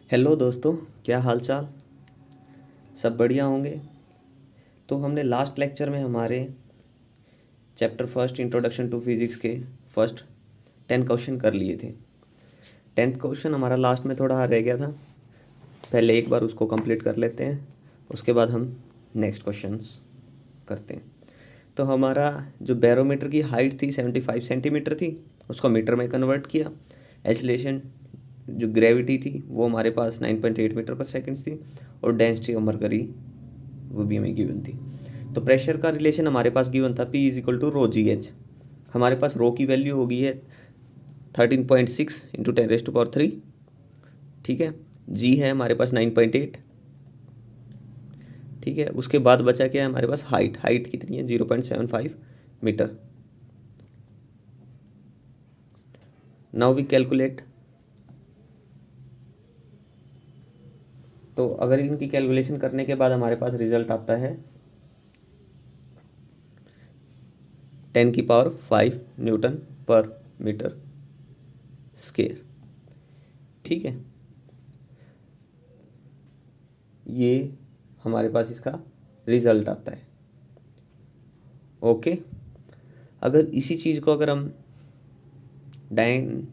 Hello दोस्तों, क्या हाल चाल। सब बढ़िया होंगे। तो हमने लास्ट लेक्चर में हमारे chapter first introduction to physics के फर्स्ट 10 क्वेश्चन कर लिए थे। 10th क्वेश्चन हमारा लास्ट में थोड़ा रह गया था। पहले एक बार उसको कंप्लीट कर लेते हैं, उसके बाद हम नेक्स्ट क्वेश्चंस करते हैं। तो हमारा जो बैरोमीटर की हाइट थी 75 सेंटीमीटर थी, उसको मीटर में कन्वर्ट किया। एसिलेशन जो ग्रेविटी थी वो हमारे पास 9.8 मीटर पर सेकेंड्स थी, और डेंसिटी ऑफ मरकरी वो भी हमें गिवन थी। तो प्रेशर का रिलेशन हमारे पास गिवन था P is equal to rho g h. हमारे पास रो की वैल्यू होगी है 13.6 इंटू 10⁻³ ठीक है। जी है हमारे पास 9.8 ठीक है। उसके बाद बचा क्या है हमारे पास, हाइट। हाइट कितनी है 0.75 मीटर। Now we calculate. तो अगर इनकी कैलकुलेशन करने के बाद हमारे पास रिजल्ट आता है 10⁵ न्यूटन पर मीटर स्क्वायर ठीक है। ये हमारे पास इसका रिजल्ट आता है। ओके। अगर इसी चीज़ को अगर हम डाइन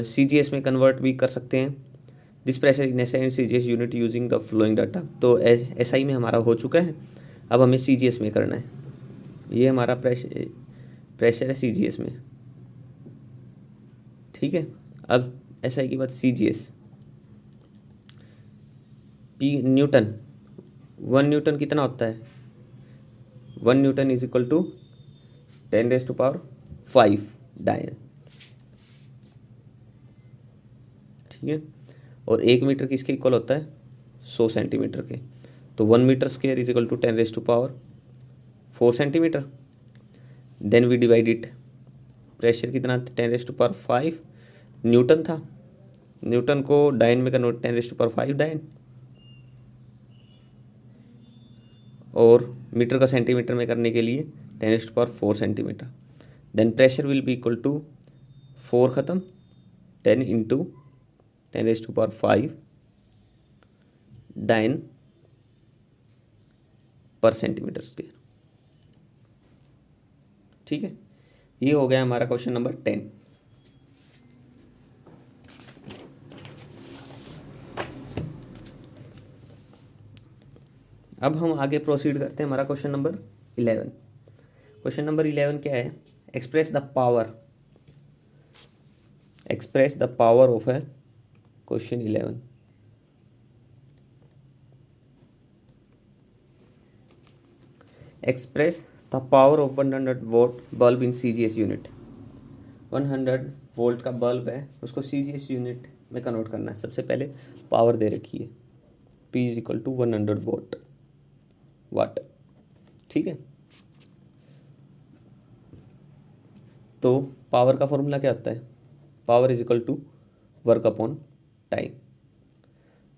CGS में कन्वर्ट भी कर सकते हैं। This pressure in SI and CGS unit using the flowing data. तो SI में हमारा हो चुका है, अब हमें CGS में करना है। ये हमारा प्रेशर है CGS में ठीक है। अब SI के बाद CGS। P न्यूटन, 1 न्यूटन कितना होता है, 1 न्यूटन इज इक्वल टू 10⁵ डायन ठीक है। और 1 मीटर किसके इक्वल होता है, 100 सेंटीमीटर के। तो 1 metre square is equal to 10⁻⁴ centimetre. Then we divide it. Pressure कितना 10⁻⁵ न्यूटन था, न्यूटन को डायन में कन्वर्ट 10⁻⁵ डायन, और मीटर का सेंटीमीटर में करने के लिए 10⁻⁴ centimetre. Then pressure will be equal to 4 ख़त्म 10 इंटू 10⁻⁵ डायन पर सेंटीमीटर स्क्वायर ठीक है। ये हो गया हमारा क्वेश्चन नंबर 10। अब हम आगे प्रोसीड करते हैं। हमारा क्वेश्चन नंबर 11। क्वेश्चन नंबर 11 क्या है, एक्सप्रेस द पावर ऑफ है question 11। Express the power of 100 volt bulb in CGS unit. 100 volt का बल्ब है, उसको CGS यूनिट में कन्वर्ट करना है। सबसे पहले पावर दे रखी है P is equal to 100 watt ठीक है। तो पावर का फॉर्मूला क्या होता है, power is equal to work upon time.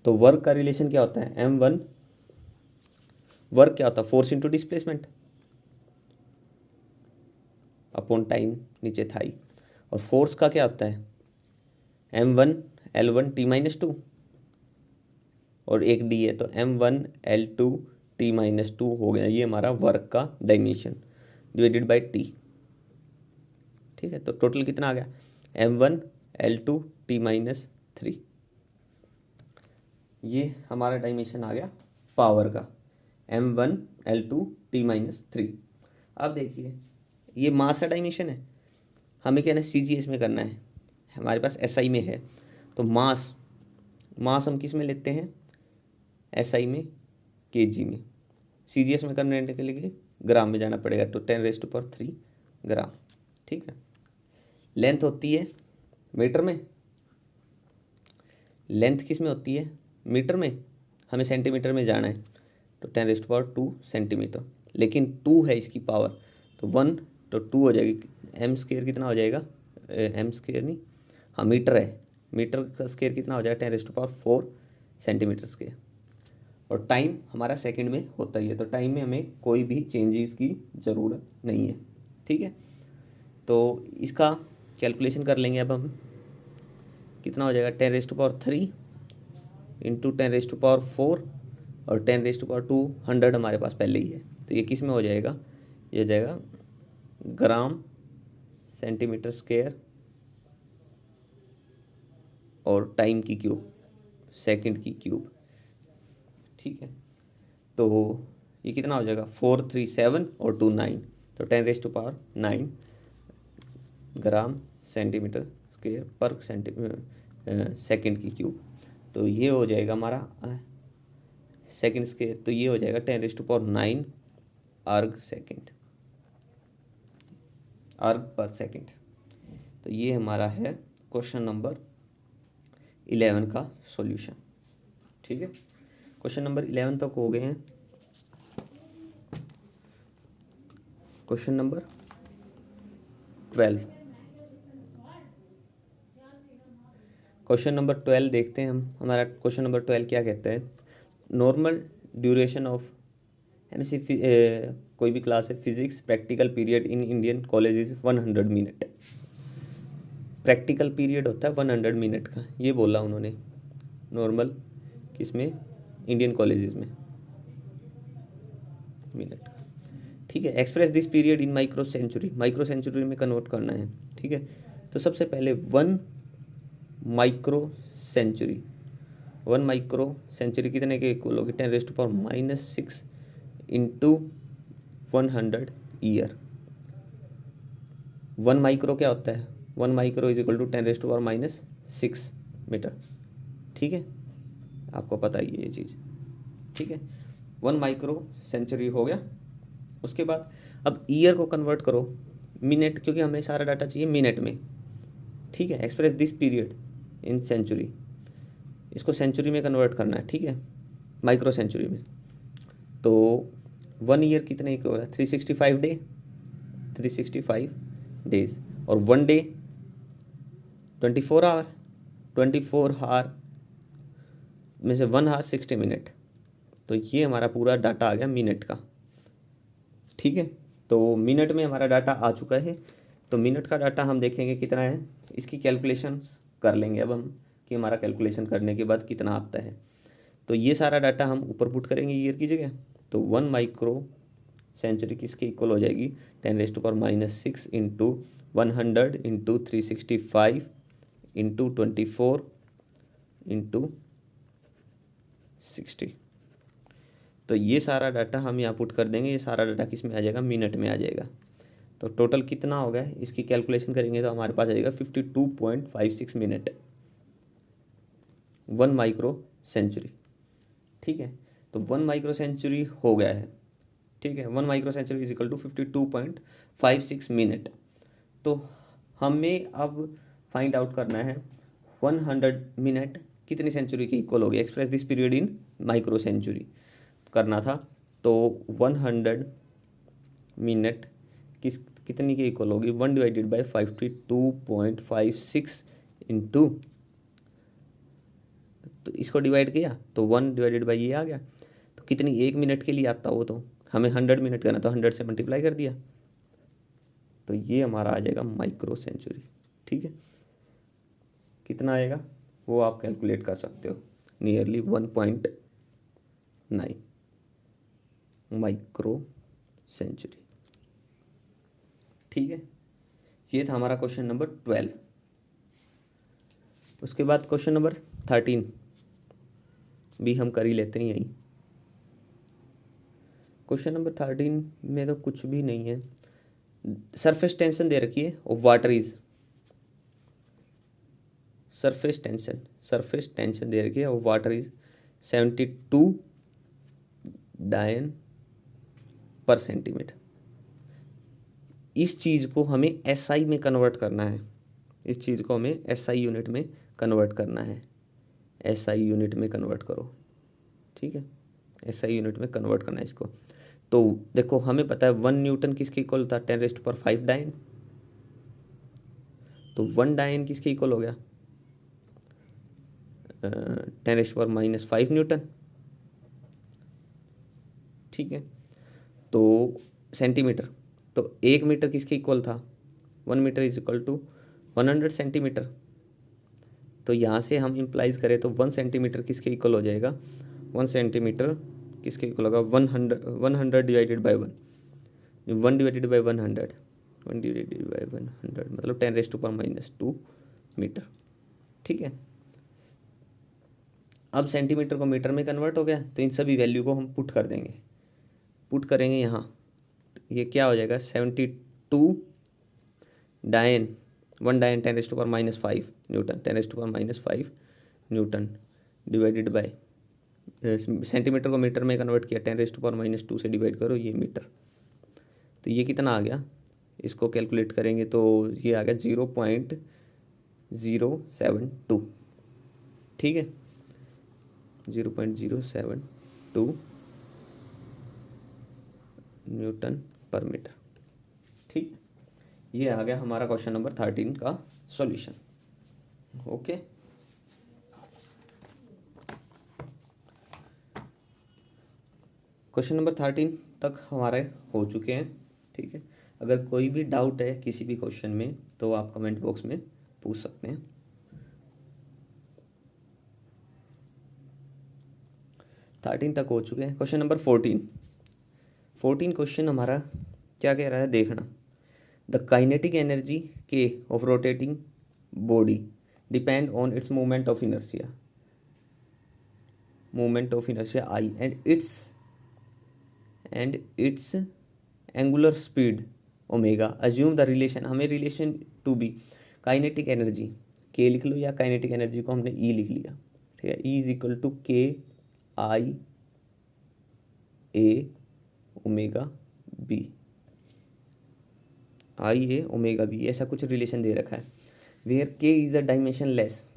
तो वर्क का रिलेशन क्या होता है, M1। वर्क क्या होता है, force into displacement upon time, नीचे था ही। और फोर्स का क्या होता है, M1 L1 T-2, और एक D है तो M1 L2 T-2 हो गया। ये हमारा वर्क का डायमेंशन डिवाइडेड बाय T ठीक है। तो टोटल कितना आ गया, M1 L2 T-3। ये हमारा डायमेंशन आ गया पावर का, M1 L2 T-3। अब देखिए ये मास का डायमेंशन है, हमें क्या है CGS में करना है, हमारे पास SI में है। तो मास हम किस में लेते हैं, SI में kg में। CGS में करने के लिए ग्राम में जाना पड़ेगा, तो 10⁻³ ग्राम ठीक है। लेंथ होती है मीटर में, लेंथ किस में होती है मीटर में, हमें सेंटीमीटर में जाना है, तो 10⁻² सेंटीमीटर। लेकिन 2 है इसकी पावर, तो 1 तो 2 हो जाएगी। M स्क्वायर कितना हो जाएगा, M स्क्वायर नहीं, हाँ मीटर है, मीटर का स्क्वायर कितना हो जाएगा 10⁻⁴ सेंटीमीटर स्क्वायर। और टाइम हमारा सेकंड में होता ही है, तो टाइम में हमें कोई भी चेंजेस की ज़रूरत नहीं है ठीक है। तो इसका कैलकुलेशन कर लेंगे अब हम। कितना हो जाएगा 10⁻³ इंटू 10⁻⁴ और 10⁻²00 हमारे पास पहले ही है, तो ये किस में हो जाएगा, ये हो जाएगा ग्राम सेंटीमीटर स्क्वायर और टाइम की क्यूब, सेकंड की क्यूब। ठीक है, तो ये कितना हो जाएगा 4 3 7 और 2 9, तो 10⁻⁹ ग्राम सेंटीमीटर स्क्वायर पर सेकंड की क्यूब। तो ये हो जाएगा हमारा सेकंड स्क्वायर, तो ये हो जाएगा 10⁻⁹ अर्ग पर सेकंड। तो ये हमारा है क्वेश्चन नंबर 11 का सॉल्यूशन। ठीक है, क्वेश्चन नंबर 11 तक हो गए हैं। क्वेश्चन नंबर 12, क्वेश्चन नंबर 12 देखते हैं हम। हमारा क्वेश्चन नंबर 12 क्या कहता है, नॉर्मल ड्यूरेशन ऑफ एमएससी कोई भी क्लास है physics practical period in Indian college is 100 minute. Practical period होता है 100 मिनट का, ये बोला उन्होंने नॉर्मल किसमें, इंडियन कॉलेजेस में मिनट का। ठीक है, express this period in micro century, micro century में कन्वर्ट करना है। ठीक है, तो सबसे पहले 1 माइक्रो सेंचुरी, 1 माइक्रो सेंचुरी कितने के इक्वल होगी, 10⁻⁻6 इंटू 100 ईयर। 1 माइक्रो क्या होता है, 1 micro is equal to 10⁻⁻6 metre. ठीक है, आपको पता ही है ये चीज़। ठीक है, 1 माइक्रो सेंचुरी हो गया। उसके बाद अब ईयर को कन्वर्ट करो मिनट, क्योंकि हमें सारा डाटा चाहिए मिनट में। ठीक है, express this period in century, इसको सेंचुरी में कन्वर्ट करना है। ठीक है, माइक्रो सेंचुरी में। तो 1 ईयर कितने का हो रहा है, 365 डे, 365 डेज, और 1 डे 24 आवर, 24 आवर में से 1 आवर 60 मिनट। तो ये हमारा पूरा डाटा आ गया मिनट का। ठीक है, तो मिनट में हमारा डाटा आ चुका है। तो मिनट का डाटा हम देखेंगे कितना है, इसकी कैलकुलेशन कर लेंगे अब हम कि हमारा कैलकुलेशन करने के बाद कितना आता है। तो ये सारा डाटा हम ऊपर पुट करेंगे ईयर की जगह। तो 1 माइक्रो सेंचुरी किसके इक्वल हो जाएगी, 10⁻⁻6 इंटू 100 इंटू 365 इंटू 24 इंटू 60। तो ये सारा डाटा हम यहाँ पुट कर देंगे। ये सारा डाटा किस में आ जाएगा, मिनट में आ जाएगा। तो टोटल कितना होगा, इसकी कैलकुलेशन करेंगे तो हमारे पास आ जाएगा 52.56 मिनट 1 माइक्रो सेंचुरी। ठीक है, तो 1 माइक्रो सेंचुरी हो गया है। ठीक है, 1 micro century is equal to 52.56 minute. तो हमें अब फाइंड आउट करना है 100 मिनट कितनी सेंचुरी के इक्वल होगी, express this period in micro century करना था। तो 100 मिनट कितनी के इक्वल होगी, 1/52.56 इंटू, तो इसको डिवाइड किया तो 1/, ये आ गया। तो कितनी, 1 मिनट के लिए आता, वो तो हमें 100 मिनट करना, तो 100 से मल्टीप्लाई कर दिया, तो ये हमारा आ जाएगा माइक्रो सेंचुरी। ठीक है, कितना आएगा वो आप कैलकुलेट कर सकते हो, नियरली 1.9 माइक्रो सेंचुरी। ठीक है, ये था हमारा क्वेश्चन नंबर 12। उसके बाद क्वेश्चन नंबर 13 भी हम कर ही लेते हैं यहीं। क्वेश्चन नंबर 13 में तो कुछ भी नहीं है, सरफेस टेंशन दे रखी है और वाटर इज, सरफेस टेंशन दे रखी है और वाटर इज 72 डायन पर सेंटीमीटर। इस चीज़ को हमें एसआई में कन्वर्ट करना है, इस चीज़ को हमें एसआई यूनिट में कन्वर्ट करना है। एसआई यूनिट में कन्वर्ट करो। ठीक है, एसआई यूनिट में कन्वर्ट करना है इसको। तो देखो हमें पता है 1 न्यूटन किसके इक्वल था, 10⁻⁵ डायन। तो 1 डायन किसके इक्वल हो गया, 10⁻⁻5 न्यूटन। ठीक है, तो सेंटीमीटर, तो 1 मीटर किसके इक्वल था, 1 metre is equal to 100 centimetre. तो यहाँ से हम इम्प्लाइज करें तो 1 सेंटीमीटर किसके इक्वल हो जाएगा, 1 सेंटीमीटर किसके इक्वल होगा, 100 divided by 1, 1 divided by 100, 1 divided by 100 मतलब 10⁻⁻² मीटर। ठीक है, अब सेंटीमीटर को मीटर में कन्वर्ट हो गया, तो इन सभी वैल्यू को हम पुट कर देंगे, पुट करेंगे यहाँ, ये क्या हो जाएगा 72 डायन 1 डायन 10⁻⁻5 Newton, 10⁻⁻5 Newton divided by, centimetre को मीटर में कन्वर्ट किया, 10⁻⁻² से डिवाइड करो ये मीटर, तो ये कितना आ गया, इसको कैलकुलेट करेंगे तो ये आ गया 0.072। ठीक है, 0.072 न्यूटन पर मीटर। ठीक है, ये आ गया हमारा क्वेश्चन नंबर 13 का सॉल्यूशन। ओके, क्वेश्चन नंबर 13 तक हमारे हो चुके हैं। ठीक है, अगर कोई भी डाउट है किसी भी क्वेश्चन में तो आप कमेंट बॉक्स में पूछ सकते हैं। 13 तक हो चुके हैं। क्वेश्चन नंबर 14 क्वेश्चन हमारा क्या कह रहा है देखना, the kinetic energy K of rotating body depend on its movement of inertia I and its angular speed omega. Assume the relation, हमें relation to be kinetic energy के लिख लो, या काइनेटिक एनर्जी को हमने ई लिख लिया। ठीक है, ई इज इक्वल टू के आई ए ओमेगा बी, आई ए ओमेगा बी, ऐसा कुछ रिलेशन दे रखा है। वेयर के is a dimension less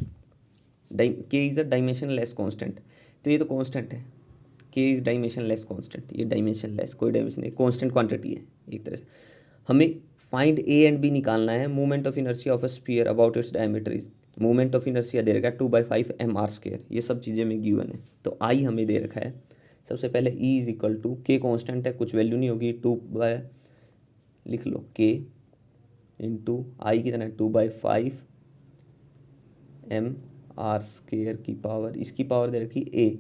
constant, तो ये तो कॉन्स्टेंट है, के इज डायमेंशन लेस कॉन्स्टेंट, ये डायमेंशन लेस कोई डायमेंशन नहीं, कॉन्स्टेंट क्वांटिटी है एक तरह से। हमें फाइंड ए एंड बी निकालना है। Movement of inertia of a sphere about its diameter is, movement of inertia दे रखा है 2/5 mr², ये सब चीज़ें में गिवन है। तो आई हमें दे रखा है, सबसे पहले ई इज इक्वल टू, के कॉन्स्टेंट है कुछ वैल्यू नहीं होगी, 2 लिख लो के इंटू आई कितना है 2/5 mr² की पावर, इसकी पावर दे रखी ए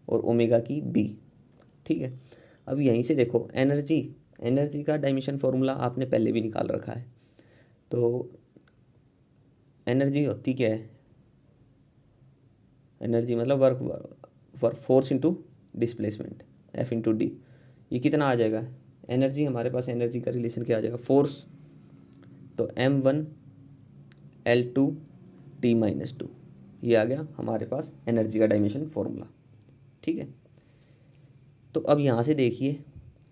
और ओमेगा की बी। ठीक है, अब यहीं से देखो एनर्जी का डायमेंशन फॉर्मूला आपने पहले भी निकाल रखा है। तो एनर्जी होती क्या है, एनर्जी मतलब work force into displacement, F into D. ये कितना आ जाएगा एनर्जी, हमारे पास एनर्जी का रिलेशन क्या आ जाएगा, फोर्स तो m1L2T-2, ये आ गया हमारे पास एनर्जी का डायमेंशन फॉर्मूला। ठीक है, तो अब यहाँ से देखिए,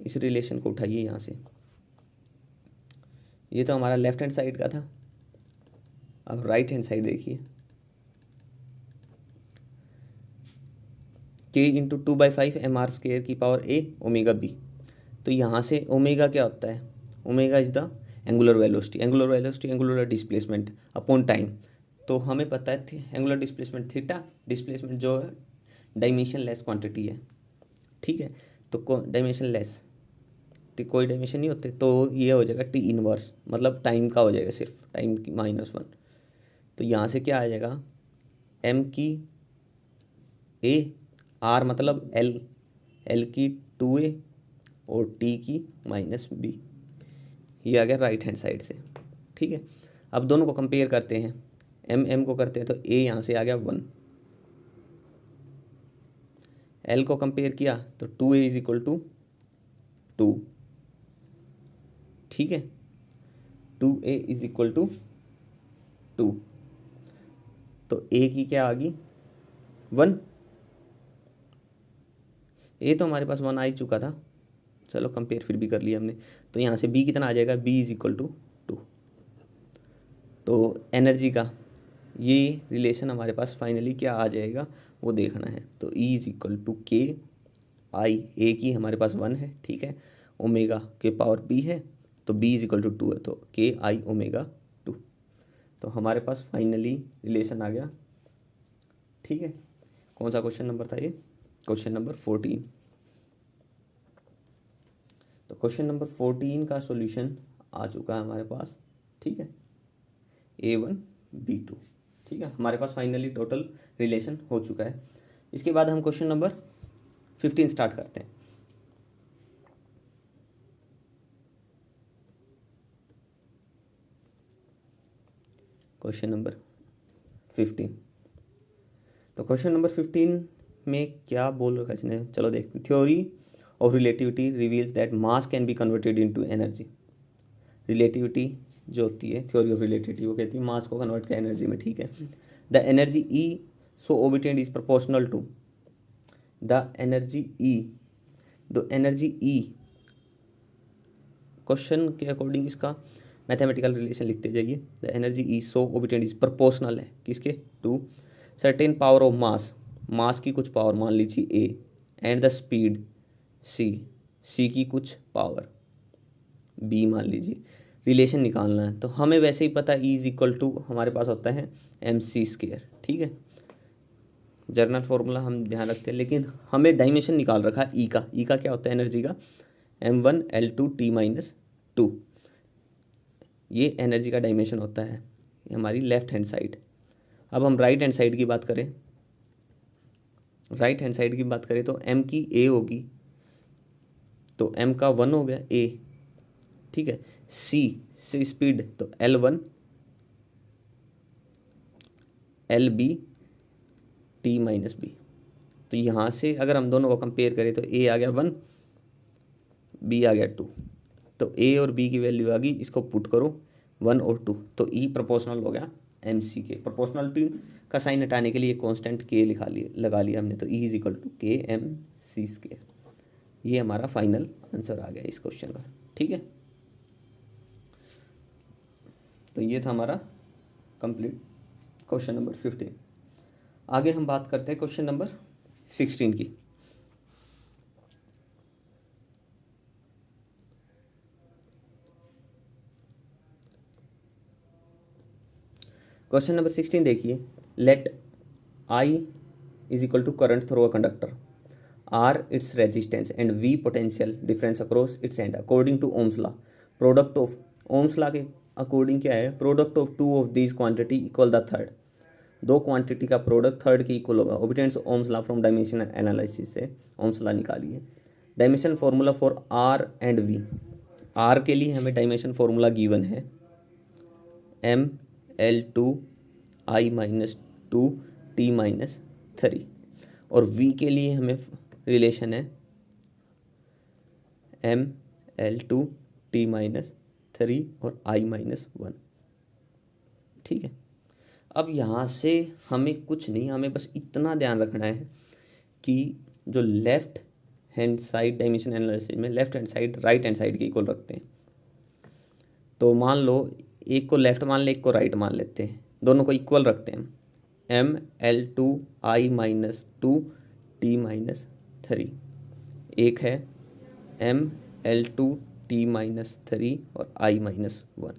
इस रिलेशन को उठाइए यहाँ से, ये तो हमारा लेफ्ट हैंड साइड का था, अब राइट हैंड साइड देखिए, के इंटू 2/5 mr² की पावर ए ओमेगा बी। तो यहाँ से ओमेगा क्या होता है, omega is the angular velocity, angular displacement upon time. तो हमें पता है एंगुलर डिस्प्लेसमेंट थीटा, डिस्प्लेसमेंट जो है डायमेंशन लेस क्वांटिटी है। ठीक है, तो डायमेंशन लेस, तो कोई डायमेंशन नहीं होते, तो ये हो जाएगा टी इनवर्स, मतलब टाइम का हो जाएगा, सिर्फ टाइम की -1। तो यहाँ से क्या आ जाएगा, एम की ए, आर मतलब एल की 2a और टी की -b, ये आ गया राइट हैंड साइड से। ठीक है, अब दोनों को कंपेयर करते हैं, एम को करते हैं तो ए यहाँ से आ गया 1, एल को कंपेयर किया तो 2a इज इक्वल टू 2। ठीक है, 2a इज इक्वल टू 2, तो ए की क्या आ गई 1, ए तो हमारे पास 1 आ ही चुका था, चलो कंपेयर फिर भी कर लिया हमने। तो यहाँ से बी कितना आ जाएगा, बी इज इक्वल टू 2। तो एनर्जी का ये रिलेशन हमारे पास फाइनली क्या आ जाएगा वो देखना है। तो ई इज इक्वल टू के आई, ए की हमारे पास 1 है, ठीक है, ओमेगा के पावर बी है, तो बी इज इक्वल टू 2 है, तो के आई ओमेगा 2। तो हमारे पास फाइनली रिलेशन आ गया। ठीक है, कौन सा क्वेश्चन नंबर था ये, क्वेश्चन नंबर 14। तो क्वेश्चन नंबर 14 का सॉल्यूशन आ चुका है हमारे पास। ठीक है, A1 B2। ठीक है। ठीक है, हमारे पास फाइनली टोटल रिलेशन हो चुका है। इसके बाद हम क्वेश्चन नंबर 15 स्टार्ट करते हैं। Question number 15। तो क्वेश्चन नंबर 15 में क्या बोल रखा है इसने, चलो देखते हैं। Theory of relativity reveals that mass can be converted into energy. Relativity जो होती है, थ्योरी ऑफ रिलेटिविटी, वो कहती है मास को कन्वर्ट किया एनर्जी में, ठीक है। The energy E so obtained is proportional to the energy E. The energy E question के अकॉर्डिंग इसका मैथमेटिकल रिलेशन लिखते जाइए। The energy E so obtained is proportional है किसके, to certain power of mass, mass की कुछ power मान लीजिए A, and the speed C, C की कुछ पावर बी मान लीजिए। रिलेशन निकालना है तो हमें वैसे ही पता है ई इज इक्वल टू हमारे पास होता है एम सी स्क्वेयर, ठीक है। जर्नल फॉर्मूला हम ध्यान रखते हैं, लेकिन हमें डायमेंशन निकाल रखा है ई का। ई का क्या होता है एनर्जी का, m1L2T-2। ये एनर्जी का डायमेंशन होता है, ये हमारी लेफ्ट हैंड साइड। अब हम राइट हैंड साइड की बात करें, राइट हैंड साइड की बात करें तो m की a होगी, तो m का 1 हो गया a, ठीक है। c से स्पीड तो L1 LB T-B। तो यहाँ से अगर हम दोनों को कंपेयर करें तो a आ गया 1, b आ गया 2। तो a और b की वैल्यू आ गई, इसको पुट करो 1 और 2, तो e प्रोपोर्शनल हो गया एम सी के। प्रोपोर्शनलिटी का साइन हटाने के लिए कांस्टेंट के लगा लिया हमने, तो e इज इक्वल टू के एम सी स्क्वायर। ये हमारा फाइनल आंसर आ गया इस क्वेश्चन का, ठीक है। तो ये था हमारा कंप्लीट क्वेश्चन नंबर 15। आगे हम बात करते हैं क्वेश्चन नंबर 16 की। क्वेश्चन नंबर 16 देखिए। Let I is equal to current through a conductor, R its resistance and V potential difference across its end according to Ohm's law। Product of Ohm's law के according क्या है, product of two of this quantity equal the third. दो quantity का product third के equal होगा। Obtains Ohm's law from dimension analysis से Ohm's law निकालिए। Dimension formula for R and V। R के लिए हमें डायमेंशन फार्मूला गिवन है ML2I-2T-3, और V के लिए हमें रिलेशन है ML2T-3 और I-1, ठीक है। अब यहाँ से हमें कुछ नहीं, हमें बस इतना ध्यान रखना है कि जो left hand side dimension analysis में left hand side right hand side के इक्वल रखते हैं। तो मान लो एक को लेफ्ट मान ले, एक को राइट मान लेते हैं, दोनों को इक्वल रखते हैं। ML2I-2T-3, एक है ML2T-3 और I-1।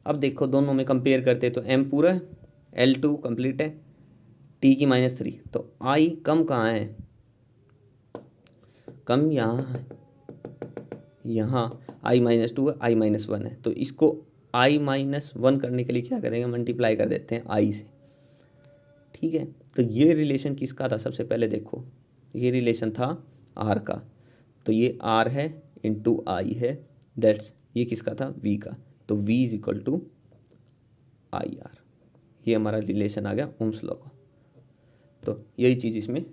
अब देखो दोनों में कंपेयर करते तो M पूरा है, L2 कंप्लीट है, T की -3, तो I कम कहाँ है, कम यहाँ है, यहाँ I-2 है, I-1 है। तो इसको I-1 करने के लिए क्या करेंगे, मल्टीप्लाई कर देते हैं I से, ठीक है। तो ये रिलेशन किसका था, सबसे पहले देखो ये रिलेशन था R का, तो ये R है इंटू I है, दैट्स ये किसका था, V का, तो V is equal to IR। ये हमारा रिलेशन आ गया ओम्स लॉ का। तो यही चीज़ इसमें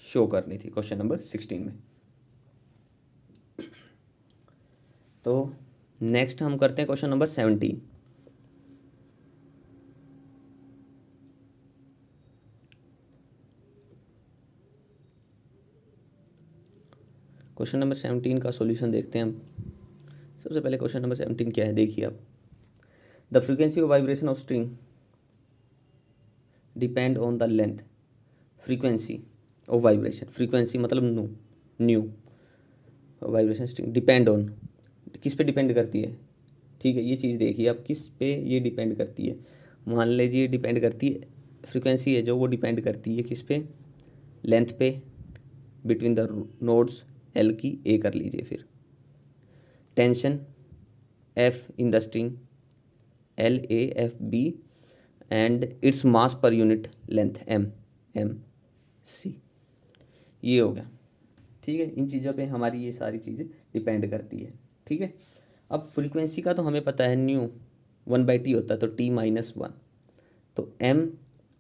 शो करनी थी क्वेश्चन नंबर 16 में। तो नेक्स्ट हम करते हैं क्वेश्चन नंबर 17। क्वेश्चन नंबर 17 का सॉल्यूशन देखते हैं हम। सबसे पहले क्वेश्चन नंबर 17 क्या है, देखिए आप। The frequency of vibration of string depend on the length. Frequency of vibration, frequency मतलब nu vibration string, depend on किस पे डिपेंड करती है, ठीक है। ये चीज़ देखिए आप, किस पे ये डिपेंड करती है। मान लीजिए डिपेंड करती है, फ्रीक्वेंसी है जो वो डिपेंड करती है किस पे, लेंथ पे, बिटवीन द नोड्स L की A कर लीजिए। फिर tension F in the string LAFB and its mass per unit length M C. ये हो गया, ठीक है। इन चीज़ों पे हमारी ये सारी चीज़ें डिपेंड करती है, ठीक है। अब फ्रीक्वेंसी का तो हमें पता है, न्यू 1/t होता है, तो t-1। तो m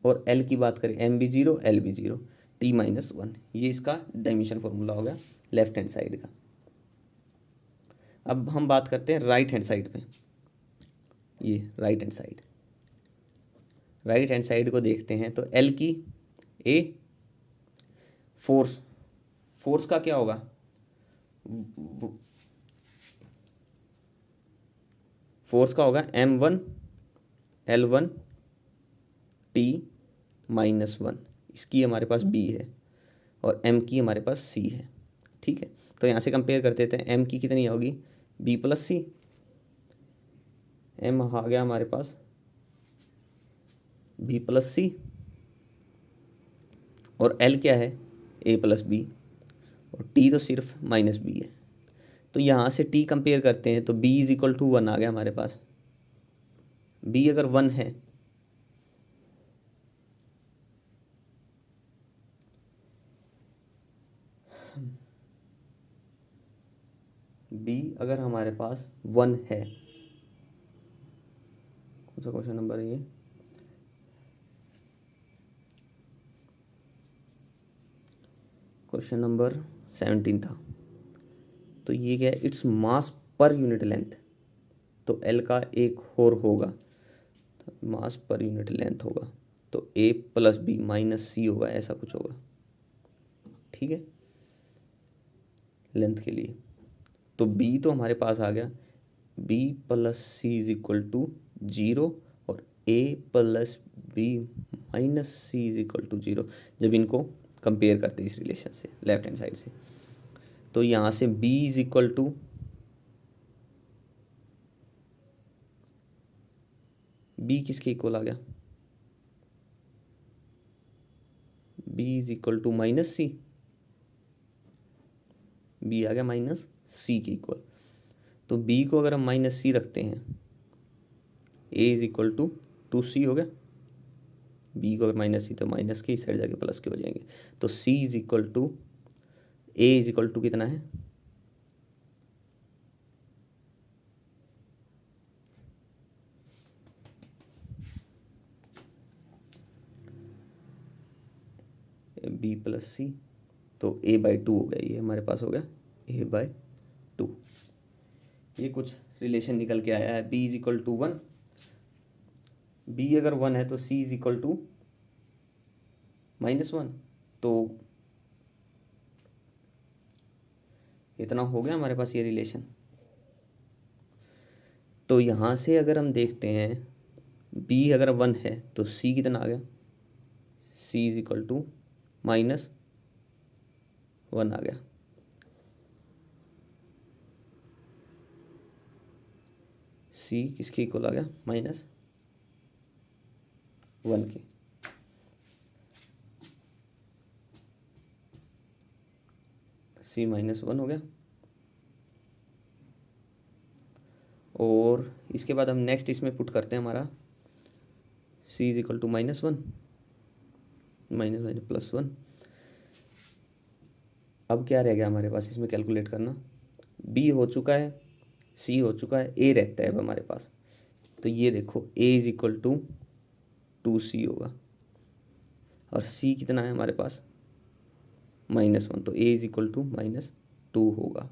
और l की बात करें, m भी 0 l भी 0, t-1, ये इसका डायमेंशन फॉर्मूला हो गया लेफ्ट हैंड साइड का। अब हम बात करते हैं राइट हैंड साइड पे। ये राइट हैंड साइड को देखते हैं, तो l की a फोर्स का क्या होगा, फोर्स का होगा m1 l1 t-1। इसकी हमारे पास b है और m की हमारे पास c है, ठीक है। तो यहाँ से कंपेयर कर देते हैं, m की कितनी होगी b+c, m आ गया हमारे पास b+c, और l क्या है a+b, और t तो सिर्फ -b है। तो यहाँ से t कंपेयर करते हैं, तो b = 1 आ गया हमारे पास। b अगर 1 है, b अगर हमारे पास 1 है, कौन सा क्वेश्चन नंबर है ये, क्वेश्चन नंबर 17 था। तो ये क्या है, its mass per unit length, तो l का एक और होगा, तो मास पर यूनिट लेंथ होगा, तो a+b -c होगा, ऐसा कुछ होगा, ठीक है, लेंथ के लिए। तो b तो हमारे पास आ गया, b+c = 0 और a+b -c = 0, जब इनको कंपेयर करते हैं इस रिलेशन से लेफ्ट हैंड साइड से। तो यहाँ से b = b किसके इक्वल आ गया, b = -c, b आ गया -c के इक्वल। तो b को अगर हम -c रखते हैं, a = 2c हो गया, b को अगर -c तो माइनस के, इस साइड जाके प्लस के हो जाएंगे। तो c = a = कितना है, b+c, तो a/2 हो गया, ये हमारे पास हो गया a/2। ये कुछ रिलेशन निकल के आया है, b = 1, b अगर 1 है तो c = -1, तो इतना हो गया हमारे पास ये रिलेशन। तो यहाँ से अगर हम देखते हैं, b अगर 1 है तो c कितना आ गया, c = -1 आ गया। c किसके इक्वल आ गया, -1 के। c -1 हो गया। और इसके बाद हम नेक्स्ट इसमें पुट करते हैं, हमारा c = -1 +1। अब क्या रह गया हमारे पास इसमें कैलकुलेट करना, b हो चुका है, c हो चुका है, a रहता है अब हमारे पास। तो ये देखो a = 2c होगा, और c कितना है हमारे पास -1, तो a = -2 होगा।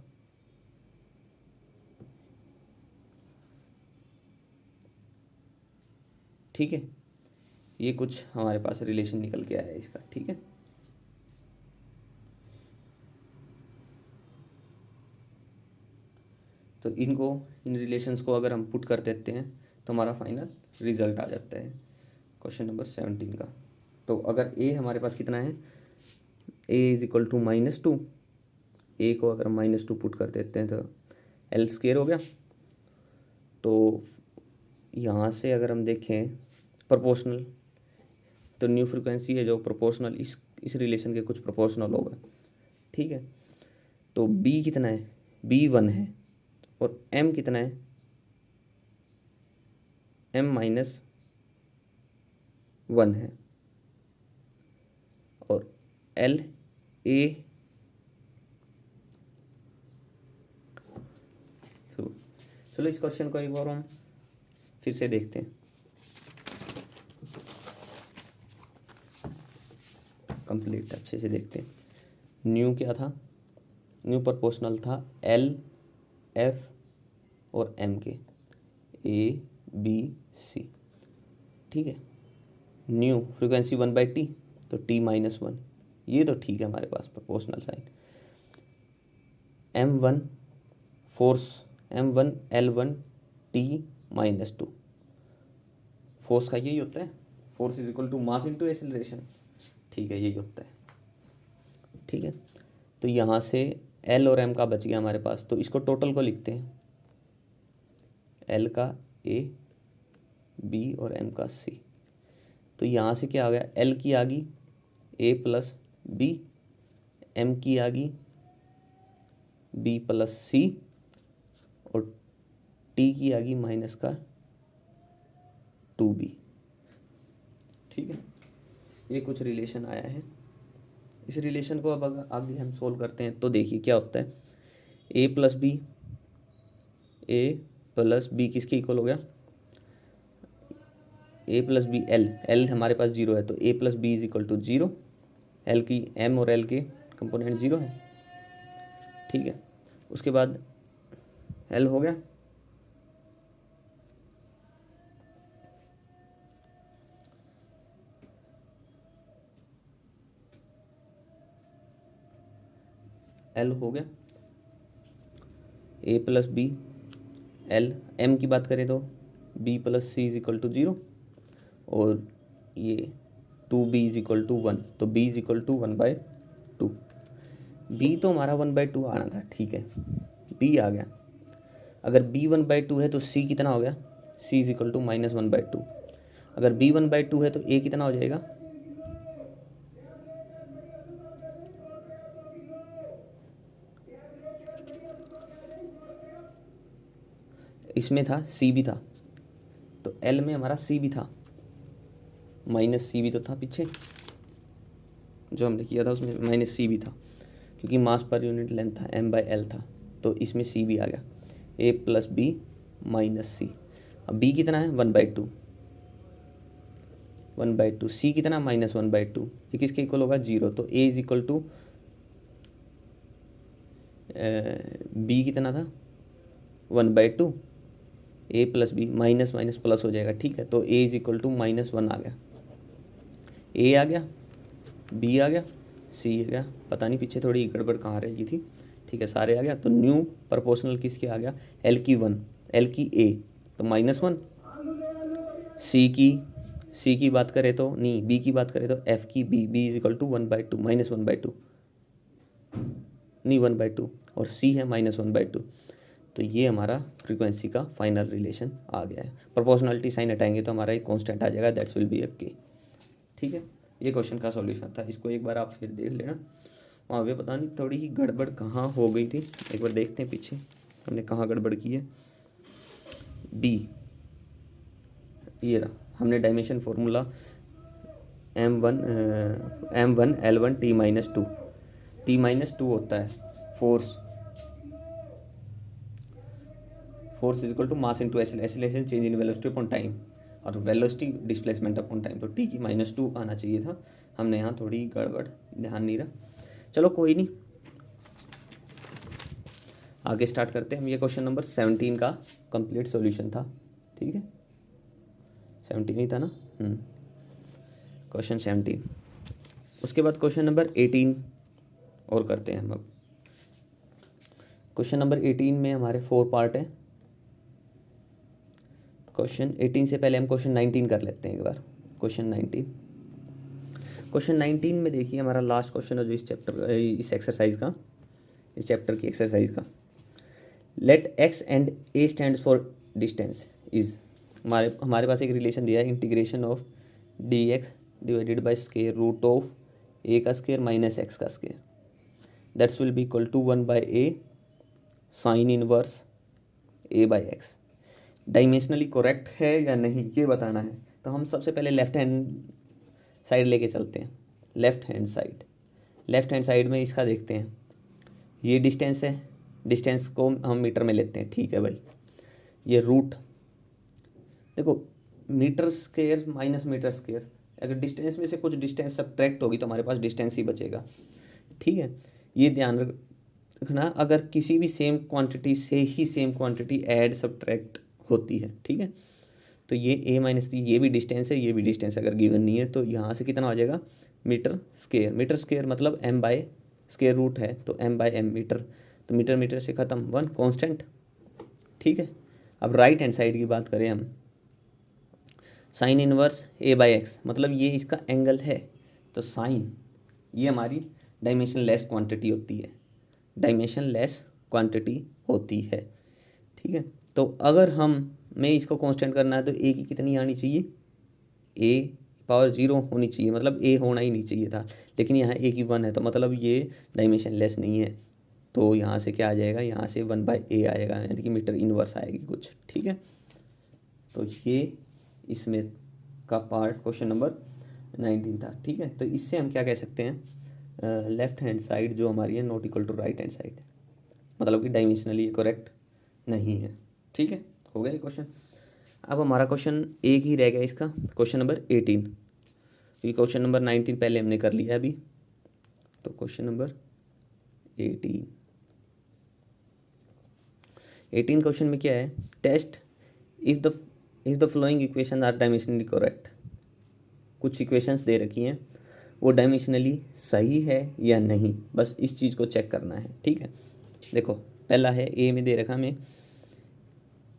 ठीक है, ये कुछ हमारे पास रिलेशन निकल के आया है इसका, ठीक है। तो इन रिलेशंस को अगर हम पुट कर देते हैं, तो हमारा फाइनल रिजल्ट आ जाता है क्वेश्चन नंबर 17 का। तो अगर a हमारे पास कितना है, a = -2, a को अगर -2 पुट कर देते हैं तो l² हो गया। तो यहाँ से अगर हम देखें प्रोपोर्शनल, तो न्यू फ्रीक्वेंसी है जो प्रोपोर्शनल इस रिलेशन के कुछ प्रोपोर्शनल होगा, ठीक है। तो b कितना है, b 1 है, और m कितना है, m 1 है और एल ए चलो इस क्वेश्चन को एक बार हम फिर से देखते हैं, कंप्लीट अच्छे से देखते हैं। न्यू क्या था, न्यू प्रोपोर्शनल था एल एफ और एम के, ए बी सी, ठीक है। न्यू फ्रीक्वेंसी 1/t, तो t-1, ये तो ठीक है हमारे पास proportional sign. m1 force, m1 L1 t-2, force का यही होता है, force is equal to mass into acceleration, ठीक है, यही होता है, ठीक है। तो यहाँ से L और M का बच गया हमारे पास, तो इसको टोटल को लिखते हैं, L का A, B और M का C। तो यहाँ से क्या आ गया, L की आ गई A प्लस B, M की आ गई B प्लस C और T की आ गई माइनस का 2B, ठीक है। ये कुछ रिलेशन आया है। इस रिलेशन को अब अगर आगे हम सोल्व करते हैं तो देखिए क्या होता है, A प्लस बी किसके इक्वल हो गया, A प्लस बी एल हमारे पास 0 है, तो A plus B is equal to 0, L की M और L के कंपोनेंट 0 है, ठीक है। उसके बाद L हो गया, L हो गया, A plus B L, M की बात करें तो B plus C is equal to 0 और ये 2B इज इक्वल टू 1, तो B is equal to 1/2। B तो हमारा 1/2 आना था, ठीक है, B आ गया। अगर B 1/2 है तो C कितना हो गया, C इज इक्वल टू -1/2। अगर B 1/2 है तो A कितना हो जाएगा, इसमें था C भी था, तो L में हमारा C भी था, माइनस C भी तो था पीछे जो हमने किया था, उसमें माइनस C भी था, क्योंकि मास पर यूनिट लेंथ था M/L था, तो इसमें C भी आ गया, A plus B minus C। अब B कितना है 1/2, 1/2, C कितना -1/2, ये किसके इक्वल होगा 0, तो A is equal to B कितना था 1/2, A plus B minus minus plus हो जाएगा, ठीक है, तो A इज इक्वल टू -1 आ गया, A आ गया, B आ गया, C आ गया, पता नहीं पीछे थोड़ी गड़बड़ कहाँ रह गई थी, ठीक है, सारे आ गया। तो न्यू प्रोपोर्शनल किसके आ गया, L की 1, L की A तो -1, C की बात करें तो नहीं, B की बात करें तो F की B इज इक्वल टू 1/2 -1/2 नहीं 1/2 और C है -1/2। तो ये हमारा फ्रीक्वेंसी का फाइनल रिलेशन आ गया है। प्रोपोर्शनलिटी साइन हटाएंगे तो हमारा एक कांस्टेंट आ जाएगा, that's will be a K, ठीक है। ये क्वेश्चन का सॉल्यूशन था, इसको एक बार आप फिर देख लेना। वहाँ पे पता नहीं थोड़ी ही गड़बड़ कहाँ हो गई थी, एक बार देखते हैं पीछे हमने कहाँ गड़बड़ की है। B ये रहा, हमने dimension formula M1 L1 T-2 होता है force is equal to mass into acceleration change in velocity upon time, और वेलोसिटी डिस्प्लेसमेंट अपॉन टाइम, तो T की -2 आना चाहिए था, हमने यहाँ थोड़ी गड़बड़ ध्यान नहीं रहा, चलो कोई नहीं, आगे स्टार्ट करते हैं हम। ये क्वेश्चन नंबर 17 का कंप्लीट सॉल्यूशन था, ठीक है, 17 ही था ना, क्वेश्चन 17। उसके बाद क्वेश्चन नंबर 18 और करते हैं हम अब। क्वेश्चन नंबर 18 में हमारे 4 पार्ट हैं। क्वेश्चन 18 से पहले हम क्वेश्चन 19 कर लेते हैं एक बार। क्वेश्चन 19 में देखिए हमारा लास्ट क्वेश्चन है जो इस चैप्टर की एक्सरसाइज का। Let x and a stands for distance is, हमारे पास एक रिलेशन दिया है, integration of dx divided by square root of a का स्क्वायर माइनस x का square, that's will be equal to 1/a sine inverse a/x। Dimensionally correct है या नहीं ये बताना है, तो हम सबसे पहले लेफ्ट हैंड साइड लेके चलते हैं। लेफ्ट हैंड साइड में इसका देखते हैं, ये डिस्टेंस है, डिस्टेंस को हम मीटर में लेते हैं, ठीक है भाई। ये रूट, देखो metre square minus metre square, अगर डिस्टेंस में से कुछ डिस्टेंस सब्ट्रैक्ट होगी तो हमारे पास डिस्टेंस ही बचेगा, ठीक है। ये ध्यान रखना, अगर किसी भी सेम क्वांटिटी से ही सेम क्वांटिटी ऐड सब्ट्रैक्ट होती है, ठीक है, तो ये a माइनस ये भी डिस्टेंस है, ये भी डिस्टेंस अगर गिवन नहीं है तो यहाँ से कितना आ जाएगा मीटर स्क्वायर। मीटर स्क्वायर मतलब m बाय स्क्वायर रूट है तो m बाय m मीटर, तो मीटर मीटर से ख़त्म, 1 कांस्टेंट, ठीक है। अब राइट हैंड साइड की बात करें हम, sine inverse a by x, मतलब ये इसका एंगल है, तो साइन ये हमारी डायमेंशन लेस क्वांटिटी होती है, डायमेंशन लेस क्वांटिटी होती है, ठीक है। तो अगर मैं इसको कांस्टेंट करना है तो a की कितनी आनी चाहिए, a पावर 0 होनी चाहिए, मतलब a होना ही नहीं चाहिए था, लेकिन यहाँ a की 1 है तो मतलब ये डायमेंशन लेस नहीं है, तो यहाँ से क्या आ जाएगा, यहाँ से 1 बाई a आएगा, यानी कि मीटर इनवर्स आएगी कुछ, ठीक है। तो ये इसमें का पार्ट क्वेश्चन नंबर 19 था, ठीक है। तो इससे हम क्या कह सकते हैं, लेफ्ट हैंड साइड जो हमारी है not equal to right hand side, मतलब कि डायमेंशनली करेक्ट नहीं है, ठीक है। हो गया ये क्वेश्चन। अब हमारा क्वेश्चन एक ही रह गया इसका, क्वेश्चन नंबर 18, क्योंकि क्वेश्चन नंबर 19 पहले हमने कर लिया अभी, तो क्वेश्चन नंबर 18 क्वेश्चन में क्या है, test if the following equation are dimensionally correct. कुछ इक्वेशंस दे रखी हैं, वो डायमेंशनली सही है या नहीं, बस इस चीज़ को चेक करना है, ठीक है। देखो पहला है ए में दे रखा हमें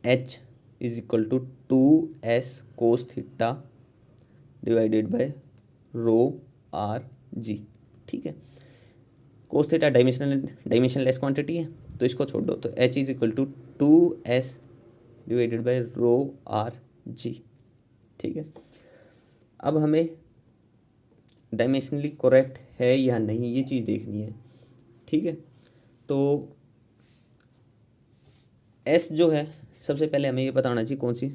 h is equal to 2s cos theta divided by rho R g, ठीक है। Cos theta dimensionless quantity है तो इसको छोड़ दो, तो h is equal to 2s divided by rho R g, ठीक है। अब हमें डायमेंशनली करेक्ट है या नहीं ये चीज़ देखनी है, ठीक है। तो s जो है, सबसे पहले हमें ये बताना चाहिए कौन सी,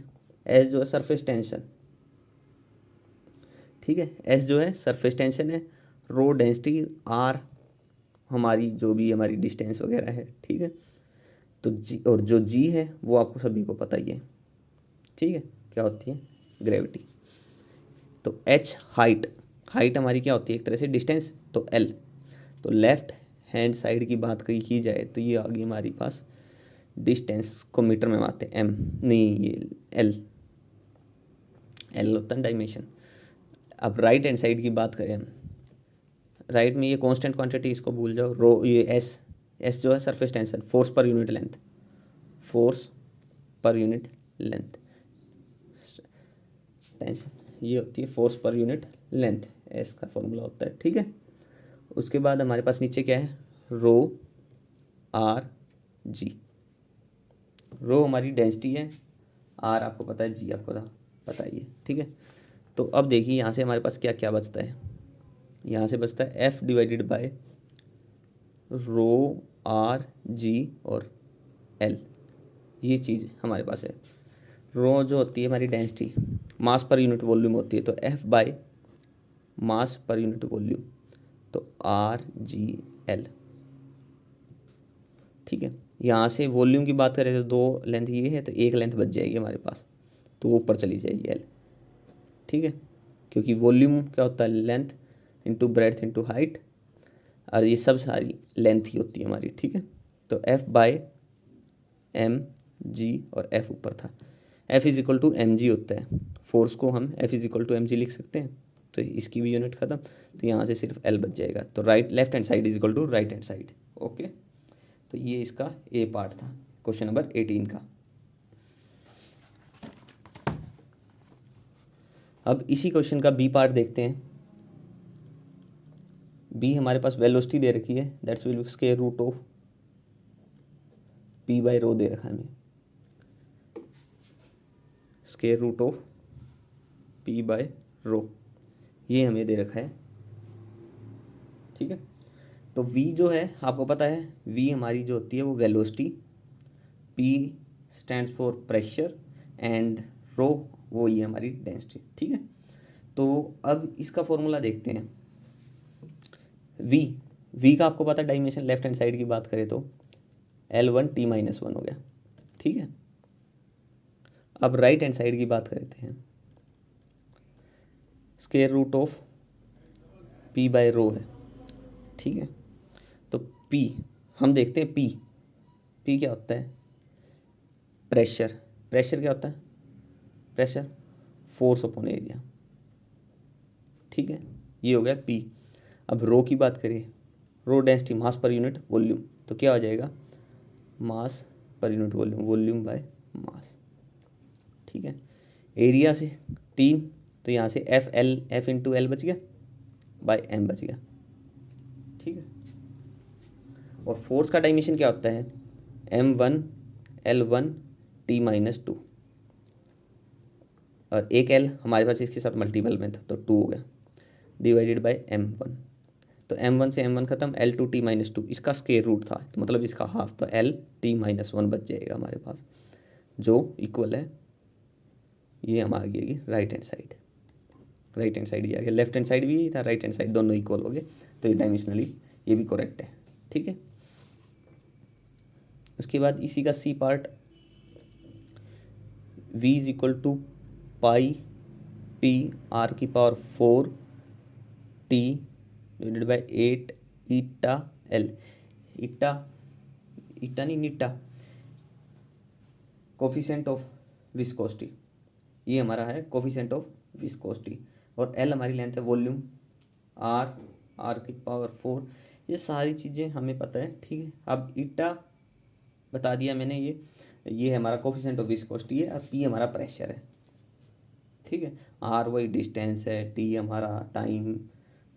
s जो है सरफेस टेंशन, ठीक है। s जो है सरफेस टेंशन है, रो डेंसिटी, r हमारी जो भी हमारी डिस्टेंस वगैरह है, ठीक है। तो जी, और जो g है वो आपको सभी को पता ही है, ठीक है, क्या होती है, ग्रेविटी। तो h हाइट हमारी क्या होती है, एक तरह से डिस्टेंस, तो l। तो लेफ्ट हैंड साइड की बात की जाए तो ये आ गई हमारे पास, डिस्टेंस को मीटर में मानते हैं m, नहीं ये l होता है डायमेंशन। अब राइट हैंड साइड की बात करें हम, राइट में ये कांस्टेंट क्वांटिटी इसको भूल जाओ, रो ये एस जो है surface tension, force per unit length tension, ये होती है force per unit length, S का फॉर्मूला होता है, ठीक है। उसके बाद हमारे पास नीचे क्या है, रो आर जी, रो हमारी डेंसिटी है, आर आपको पता है, जी आपको पता ही है, ठीक है। तो अब देखिए यहाँ से हमारे पास क्या क्या बचता है, यहाँ से बचता है F divided by rho R g और एल, ये चीज़ हमारे पास है। रो जो होती है हमारी डेंसिटी, मास पर यूनिट वॉल्यूम होती है, तो F by mass per unit volume, तो आर जी एल, ठीक है। यहाँ से वॉल्यूम की बात करें तो 2 लेंथ ये है, तो एक लेंथ बच जाएगी हमारे पास, तो वो ऊपर चली जाएगी एल, ठीक है। क्योंकि वॉल्यूम क्या होता है, length into breadth into height, और ये सब सारी लेंथ ही होती है हमारी, ठीक है। तो एफ बाय एम जी, और एफ ऊपर था, F is equal to M g होता है, फोर्स को हम F is equal to M g लिख सकते हैं, तो इसकी भी यूनिट खत्म, तो यहाँ से सिर्फ एल बच जाएगा, तो left hand side is equal to right hand side, okay. तो ये इसका ए पार्ट था क्वेश्चन नंबर 18 का। अब इसी क्वेश्चन का बी पार्ट देखते हैं। बी हमारे पास वेलोसिटी दे रखी है, that's will square root of P by rho दे रखा है हमें, square root of P by rho ये हमें दे रखा है, ठीक है। तो v जो है आपको पता है, v हमारी जो होती है वो velocity, p stands for pressure, and rho वो ये हमारी डेंसिटी, ठीक है। तो अब इसका फॉर्मूला देखते हैं। वी का आपको पता है डायमेंशन, लेफ्ट हैंड साइड की बात करें तो L1T-1 हो गया, ठीक है। अब राइट हैंड साइड की बात करते हैं, square root of P by rho है, ठीक है। तो P हम देखते हैं, P क्या होता है, प्रेशर। प्रेशर क्या होता है, प्रेशर फोर्स अपॉन एरिया, ठीक है। ये हो गया P। अब रो की बात करें, rho density mass per unit volume, तो क्या हो जाएगा, mass per unit volume, volume by mass, ठीक है। एरिया से 3, तो यहाँ से F इंटू L बच गया बाय M बच गया, ठीक है। और फोर्स का डायमेंशन क्या होता है, M1L1T-2, और एक L हमारे पास इसके साथ मल्टीपल में था तो 2 हो गया, डिवाइडेड बाय M1। तो M1 से M1 खत्म, L2T-2 इसका स्क्वायर रूट था, तो मतलब इसका हाफ, तो LT-1 बच जाएगा हमारे पास, जो इक्वल है, ये हम आ गई right hand side. Right hand side ये आ गया, लेफ्ट हैंड साइड भी यही था, राइट हैंड साइड दोनों इक्वल हो गए, तो ये डायमेंशनली ये भी करेक्ट है, ठीक है। उसके बाद इसी का C part, V is equal to pi P R⁴ T divided by 8 eta L। Eta नहीं, नीटा, कोफिशिएंट ऑफ विस्कोसिटी, ये हमारा है कोफिशिएंट ऑफ विस्कोसिटी, और L हमारी लेंथ है, वॉल्यूम R⁴, ये सारी चीज़ें हमें पता है, ठीक है। अब ईटा बता दिया मैंने, ये हमारा कोफिशिएंट ऑफ विस्कोसिटी है, और P हमारा प्रेशर है, ठीक है। R वही डिस्टेंस है, T हमारा टाइम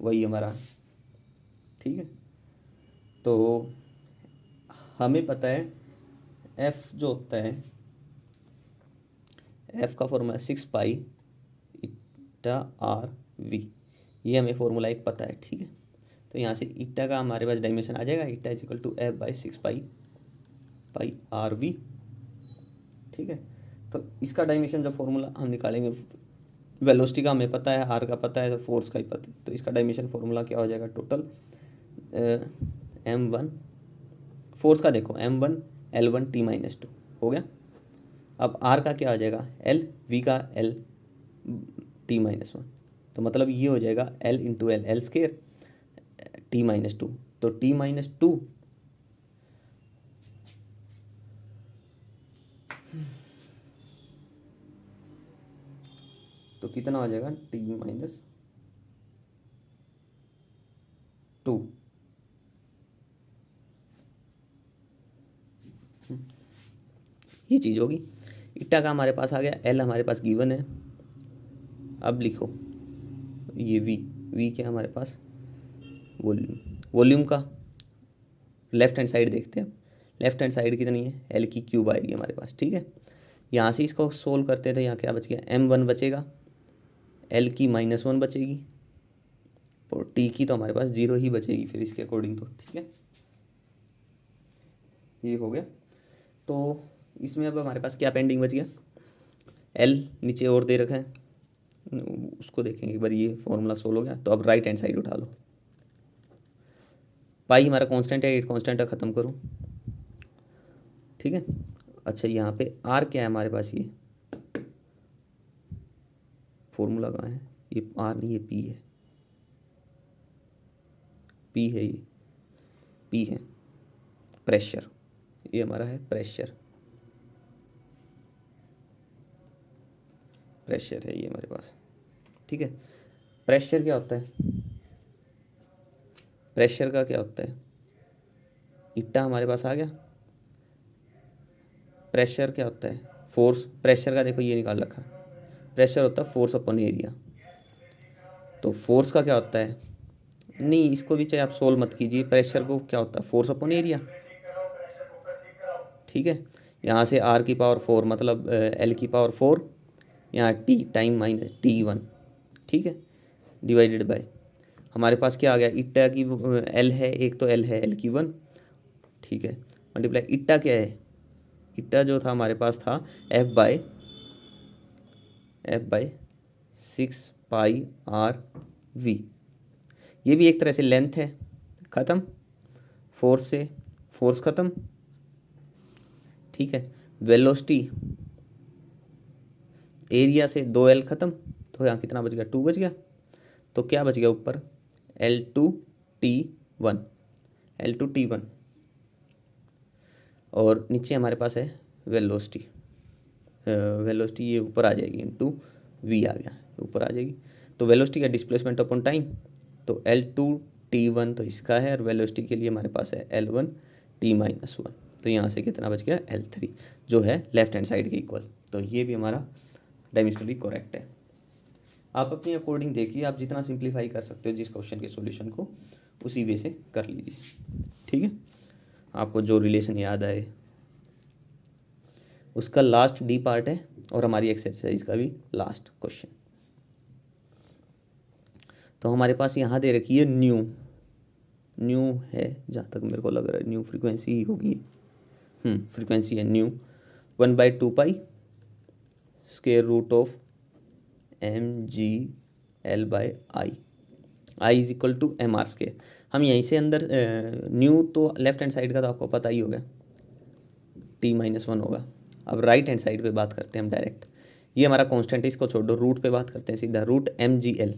वही हमारा, ठीक है। तो हमें पता है F जो होता है, F का फॉर्मूला 6 पाई ईटा R⁵, ये हमें फॉर्मूला एक पता है, ठीक है। तो यहाँ से ईटा का हमारे पास डायमेंशन आ जाएगा, eta is equal to F/6 pi R⁵, ठीक है। तो इसका डायमेंशन जो फॉर्मूला हम निकालेंगे, वेलोसिटी का हमें पता है, R का पता है, तो फोर्स का ही पता है, तो इसका डायमेंशन फॉर्मूला क्या हो जाएगा टोटल, M1 फोर्स का देखो, M1L1T-2 हो गया। अब R का क्या हो जाएगा, L, V का L T-1, तो मतलब ये हो जाएगा L into L square T-2, तो T-2 तो कितना हो जाएगा, T-2, ये चीज़ होगी। ईटा का हमारे पास आ गया, L हमारे पास गिवन है। अब लिखो ये V क्या हमारे पास, वॉल्यूम का लेफ्ट हैंड साइड देखते हैं। लेफ्ट हैंड साइड कितनी है, L³ आएगी हमारे पास, ठीक है। यहाँ से इसको सोल्व करते हैं, तो यहाँ क्या बच गया, M1 बचेगा, L⁻⁻1 बचेगी, और T की तो हमारे पास 0 ही बचेगी फिर इसके अकॉर्डिंग, तो ठीक है, ये हो गया। तो इसमें अब हमारे पास क्या पेंडिंग बच गया, L नीचे और दे रखा है, उसको देखेंगे एक बार, ये फॉर्मूला सोल्व हो गया। तो अब राइट हैंड साइड उठा लो, पाई हमारा कांस्टेंट है, 8 कांस्टेंट है, ख़त्म करो, ठीक है। अच्छा यहाँ पे R क्या है हमारे पास, ये फॉर्मूला कहाँ है, ये R नहीं, ये P है, P है, ये P है, प्रेशर, ये हमारा है प्रेशर है ये हमारे पास, ठीक है। प्रेशर क्या होता है, प्रेशर का क्या होता है, ईटा हमारे पास आ गया। प्रेशर क्या होता है, फोर्स, प्रेशर का देखो ये निकाल रखा, प्रेशर होता है फोर्स अपॉन एरिया। तो फोर्स का क्या होता है, नहीं इसको भी चाहे आप सोल्व मत कीजिए, प्रेशर को क्या होता है, फोर्स अपॉन एरिया, ठीक है। यहाँ से R⁴ मतलब L⁴, यहाँ T टाइम माइनस T1, ठीक है, डिवाइडेड बाय हमारे पास क्या आ गया, ईटा की L है, एक तो L है L⁻⁻1, ठीक है, मल्टीप्लाई ईटा क्या है, ईटा जो था हमारे पास था F/6πRV। ये भी एक तरह से लेंथ है, ख़त्म, फोर्स से फोर्स ख़त्म, ठीक है। वेलोसिटी एरिया से 2L ख़त्म, तो यहाँ कितना बच गया, 2 बच गया। तो क्या बच गया ऊपर, L2T1, L2T1, और नीचे हमारे पास है वेलोसिटी, वेलोसिटी ये ऊपर आ जाएगी इंटू V आ गया, ऊपर आ जाएगी। तो वेलोसिटी का डिस्प्लेसमेंट अपॉन टाइम, तो L2T1 तो इसका है, और वेलोसिटी के लिए हमारे पास है L1T-1। तो यहाँ से कितना बच गया, L3, जो है लेफ्ट हैंड साइड के इक्वल। तो ये भी हमारा डायमेंशनली करेक्ट है। आप अपनी अकॉर्डिंग देखिए, आप जितना सिंप्लीफाई कर सकते हो जिस क्वेश्चन के सॉल्यूशन को, उसी वे से कर लीजिए, ठीक है। आपको जो रिलेशन याद आए उसका लास्ट डी पार्ट है, और हमारी एक्सरसाइज का भी लास्ट क्वेश्चन। तो हमारे पास यहाँ दे रखी है न्यू है, जहाँ तक मेरे को लग रहा है न्यू फ्रीक्वेंसी ही होगी, फ्रीक्वेंसी है nu 1/2π square root of mg/l/i, i is equal to mr²। हम यहीं से अंदर न्यू तो लेफ्ट हैंड साइड का तो आपको पता ही होगा, T-1 होगा। अब राइट हैंड साइड पे बात करते हैं हम डायरेक्ट, ये हमारा कांस्टेंट है, इसको छोड़ दो, रूट पे बात करते हैं सीधा, रूट mgl।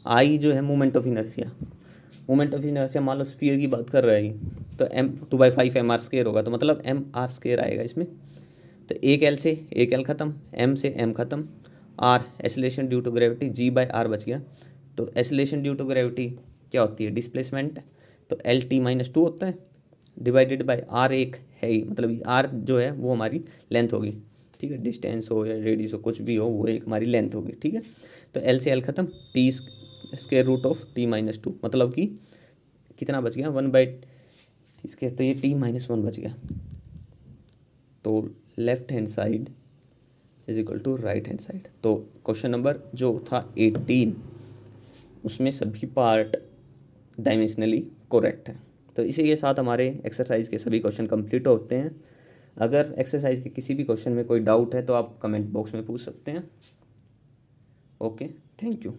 आई जो है moment of inertia, moment of inertia मान लो स्फीयर की बात कर रहे हैं, तो m2/5 mr² होगा, तो मतलब mr² आएगा इसमें। तो एक L से एक L ख़त्म, M से M ख़त्म, R acceleration due to gravity, G/R बच गया। तो एसिलेशन ड्यू टू ग्रेविटी क्या होती है, डिस्प्लेसमेंट, तो L_T-2 होता है, डिवाइडेड बाय R एक है ही, मतलब R जो है वो हमारी लेंथ होगी, ठीक है, डिस्टेंस हो या रेडियस हो, कुछ भी हो, वो एक हमारी लेंथ होगी, ठीक है। तो L से L ख़त्म, T²√T-2, मतलब कि कितना बच गया, 1/, तो ये T-1 बच गया। तो left hand side is equal to right hand side. तो क्वेश्चन नंबर जो था 18, उसमें सभी पार्ट डायमेंशनली करेक्ट है। तो इसी के साथ हमारे एक्सरसाइज के सभी क्वेश्चन कंप्लीट होते हैं। अगर एक्सरसाइज के किसी भी क्वेश्चन में कोई डाउट है तो आप कमेंट बॉक्स में पूछ सकते हैं। Okay, thank you.